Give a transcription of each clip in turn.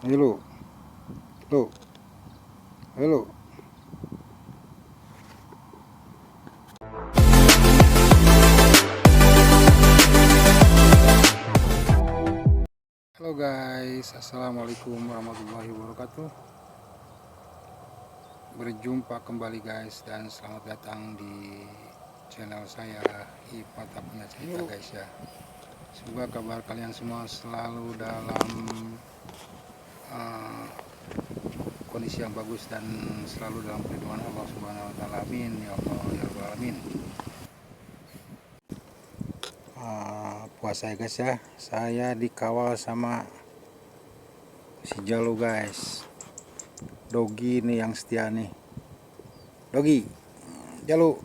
Halo, halo, halo. Halo guys, assalamualaikum warahmatullahi wabarakatuh. Berjumpa kembali guys, dan selamat datang di channel saya Ipata Punya Cerita guys ya. Semoga kabar kalian semua selalu dalam uh, kondisi yang bagus dan selalu dalam perlindungan Allah Subhanahu Wa Taala. Amin ya Allah ya Rabbal Alamin. Puasa ya guys ya, saya dikawal sama si Jalu guys. Dogi nih yang setia nih. Dogi, Jalu.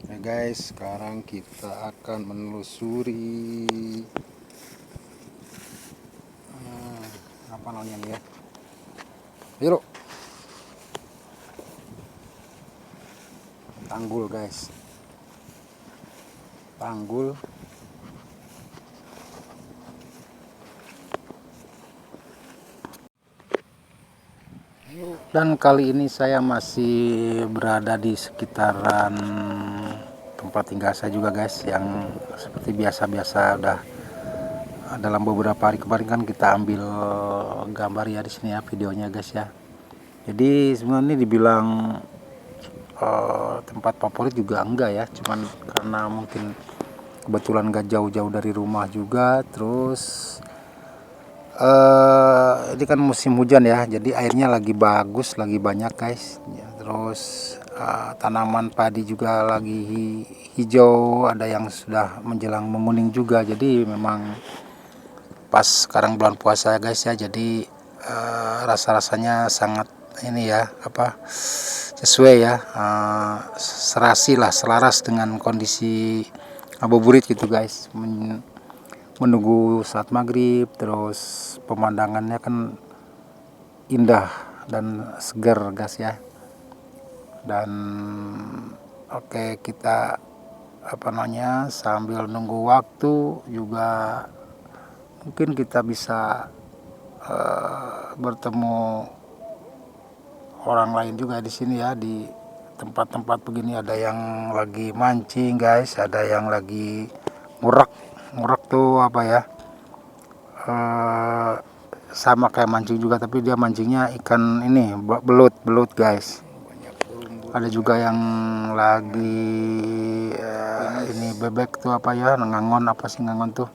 Nah guys, sekarang kita akan menelusuri apa namanya nih ya. Jalu. Tanggul guys. Tanggul. Dan kali ini saya masih berada di sekitaran tempat tinggal saya juga guys, yang seperti biasa-biasa udah dalam beberapa hari kemarin kan kita ambil gambar ya di sini ya, videonya guys ya. Jadi sebenarnya dibilang tempat favorit juga enggak ya, cuman karena mungkin kebetulan gak jauh-jauh dari rumah juga, terus ini kan musim hujan ya, jadi airnya lagi bagus, lagi banyak guys ya. Terus tanaman padi juga lagi hijau, ada yang sudah menjelang menguning juga. Jadi memang pas sekarang bulan puasa guys ya, jadi rasa-rasanya sangat ini ya, apa, sesuai ya, serasi lah, selaras dengan kondisi ngabuburit gitu guys, menunggu saat maghrib. Terus pemandangannya kan indah dan segar guys ya. Dan oke, kita apa namanya, sambil nunggu waktu juga mungkin kita bisa bertemu orang lain juga di sini ya. Di tempat-tempat begini ada yang lagi mancing guys, ada yang lagi ngurak. Ngurak tuh apa ya, sama kayak mancing juga, tapi dia mancingnya ikan ini, belut guys. Ada juga yang lagi ini bebek tuh apa ya, ngangon, apa sih ngangon tuh,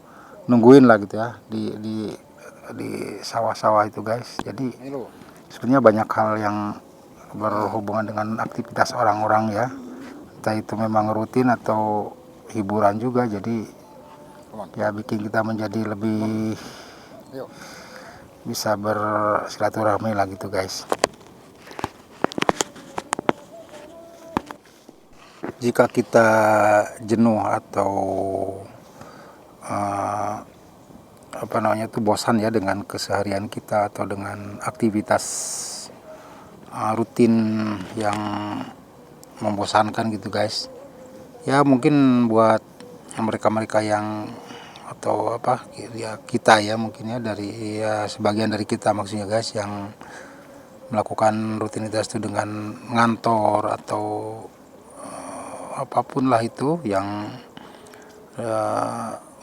nungguin lah gitu ya di sawah-sawah itu guys. Jadi sebenarnya banyak hal yang berhubungan dengan aktivitas orang-orang ya, entah itu memang rutin atau hiburan juga. Jadi ya bikin kita menjadi lebih bisa bersilaturahmi lah gitu guys. Jika kita jenuh atau apa namanya tuh, bosan ya dengan keseharian kita atau dengan aktivitas rutin yang membosankan gitu guys ya, mungkin buat mereka-mereka yang atau apa ya, kita ya mungkin ya, dari ya sebagian dari kita maksudnya guys, yang melakukan rutinitas itu dengan ngantor atau apapun lah itu, yang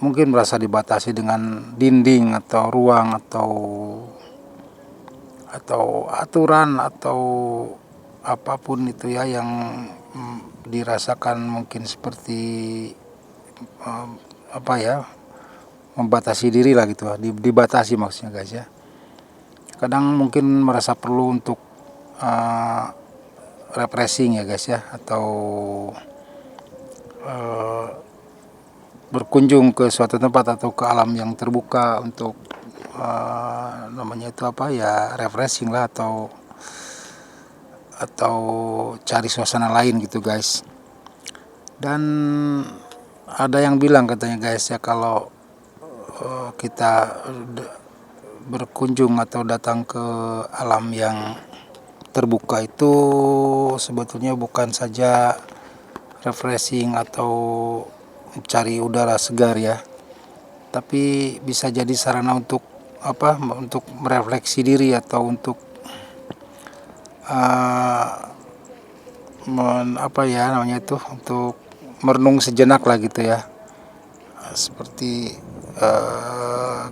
mungkin merasa dibatasi dengan dinding atau ruang atau aturan atau apapun itu ya, yang dirasakan mungkin seperti apa ya, membatasi diri lah gitu, dibatasi maksudnya guys ya. Kadang mungkin merasa perlu untuk refreshing ya guys ya, atau berkunjung ke suatu tempat atau ke alam yang terbuka untuk namanya itu apa ya, refreshing lah, atau cari suasana lain gitu guys. Dan ada yang bilang katanya guys ya, kalau kita berkunjung atau datang ke alam yang terbuka itu sebetulnya bukan saja refreshing atau mencari udara segar ya, tapi bisa jadi sarana untuk untuk merefleksi diri atau untuk untuk merenung sejenak lah gitu ya. Seperti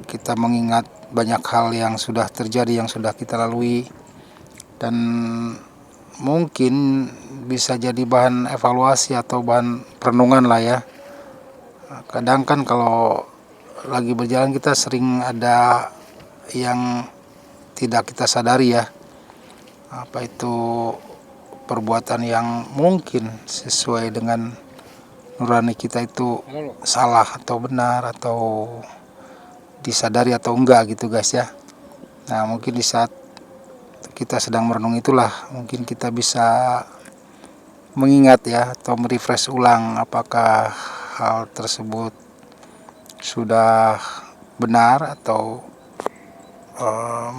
kita mengingat banyak hal yang sudah terjadi, yang sudah kita lalui, dan mungkin bisa jadi bahan evaluasi atau bahan renungan lah ya. Kadang kan kalau lagi berjalan kita sering ada yang tidak kita sadari ya, apa itu perbuatan yang mungkin sesuai dengan nurani kita itu salah atau benar, atau disadari atau enggak gitu guys ya. Nah mungkin di saat kita sedang merenung itulah mungkin kita bisa mengingat ya, atau merefresh ulang apakah hal tersebut sudah benar atau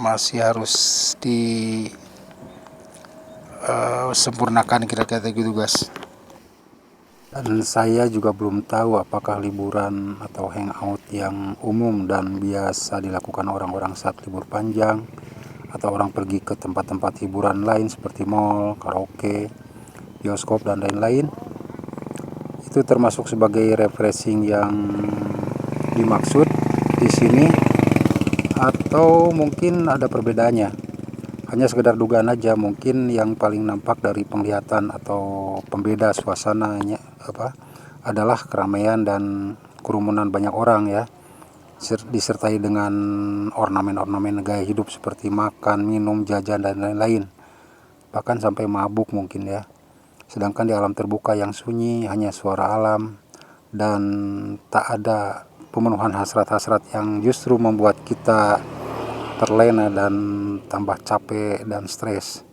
masih harus disempurnakan, kira-kira gitu guys. Dan saya juga belum tahu apakah liburan atau hangout yang umum dan biasa dilakukan orang-orang saat libur panjang, atau orang pergi ke tempat-tempat hiburan lain seperti mall, karaoke, bioskop, dan lain-lain, itu termasuk sebagai refreshing yang dimaksud di sini, atau mungkin ada perbedaannya. Hanya sekedar dugaan aja, mungkin yang paling nampak dari penglihatan atau pembeda suasananya adalah keramaian dan kerumunan banyak orang ya, disertai dengan ornamen-ornamen gaya hidup seperti makan, minum, jajan, dan lain-lain, bahkan sampai mabuk mungkin ya. Sedangkan di alam terbuka yang sunyi, hanya suara alam dan tak ada pemenuhan hasrat-hasrat yang justru membuat kita terlena dan tambah capek dan stres.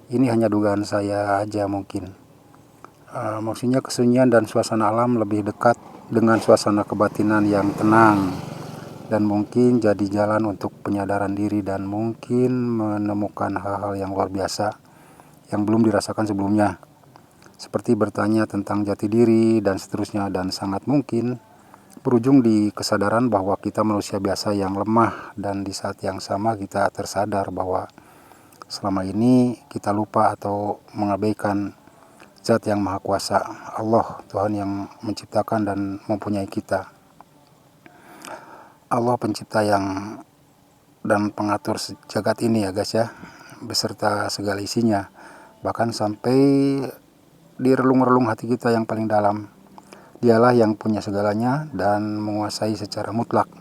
Ini hanya dugaan saya aja mungkin. Maksudnya kesunyian dan suasana alam lebih dekat dengan suasana kebatinan yang tenang, dan mungkin jadi jalan untuk penyadaran diri dan mungkin menemukan hal-hal yang luar biasa yang belum dirasakan sebelumnya, seperti bertanya tentang jati diri dan seterusnya, dan sangat mungkin berujung di kesadaran bahwa kita manusia biasa yang lemah, dan di saat yang sama kita tersadar bahwa selama ini kita lupa atau mengabaikan Zat yang Maha Kuasa, Allah, Tuhan yang menciptakan dan mempunyai kita. Allah pencipta yang dan pengatur jagat ini ya guys ya, beserta segala isinya, bahkan sampai di relung-relung hati kita yang paling dalam. Dialah yang punya segalanya dan menguasai secara mutlak.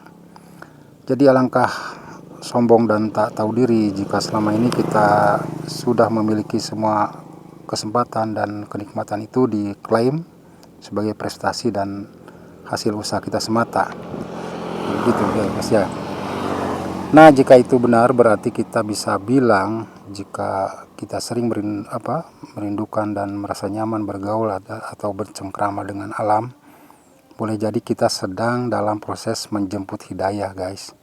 Jadi alangkah sombong dan tak tahu diri jika selama ini kita sudah memiliki semua kesempatan dan kenikmatan itu diklaim sebagai prestasi dan hasil usaha kita semata. Begitu guys ya. Nah, jika itu benar berarti kita bisa bilang jika kita sering merindukan dan merasa nyaman bergaul atau bercengkrama dengan alam, boleh jadi kita sedang dalam proses menjemput hidayah guys,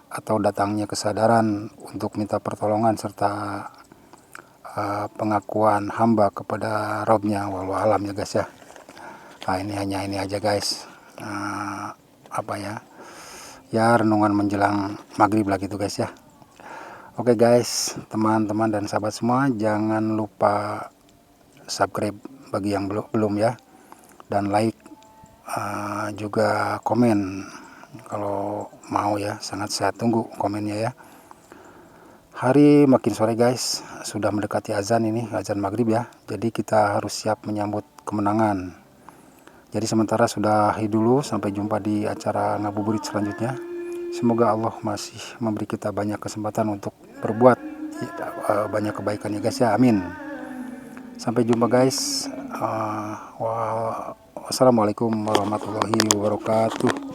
atau datangnya kesadaran untuk minta pertolongan serta pengakuan hamba kepada Robnya, walau alam ya guys ya. Nah ini aja guys, renungan menjelang maghrib lah gitu guys ya. Oke guys, teman-teman dan sahabat semua, jangan lupa subscribe bagi yang belum ya, dan like, juga komen kalau mau ya. Sangat saya tunggu komennya ya. Hari makin sore guys, sudah mendekati azan ini, azan maghrib ya. Jadi kita harus siap menyambut kemenangan. Jadi sementara sudahi dulu, sampai jumpa di acara ngabuburit selanjutnya. Semoga Allah masih memberi kita banyak kesempatan untuk berbuat banyak kebaikan ya guys ya, amin. Sampai jumpa guys. Wassalamualaikum warahmatullahi wabarakatuh.